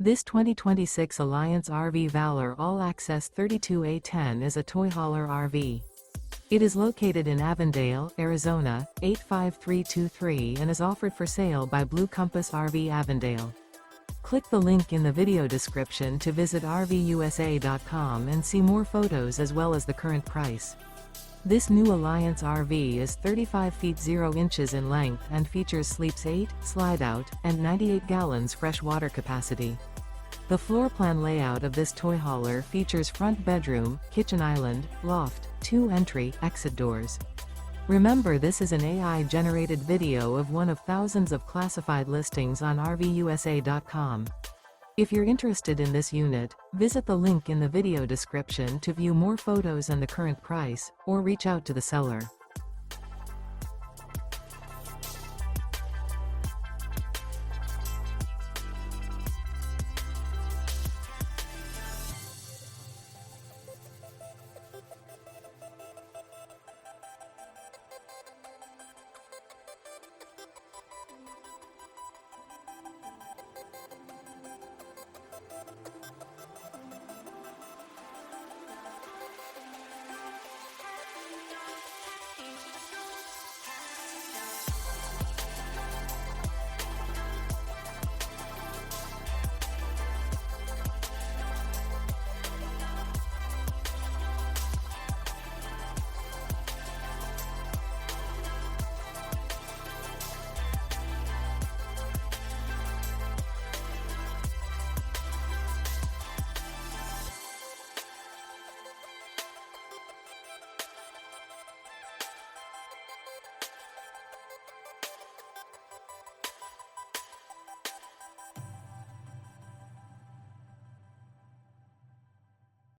This 2026 Alliance RV Valor All-Access 32A10 is a toy hauler RV. It is located in Avondale, Arizona, 85323 and is offered for sale by Blue Compass RV Avondale. Click the link in the video description to visit RVUSA.com and see more photos as well as the current price. This new Alliance RV is 35 feet 0 inches in length and features sleeps 8, Slideout, and 98 gallons fresh water capacity. The floor plan layout of this toy hauler features front bedroom, kitchen island, loft, 2 entry/exit doors. Remember, this is an AI-generated video of one of thousands of classified listings on RVUSA.com. If you're interested in this unit, visit the link in the video description to view more photos and the current price, or reach out to the seller.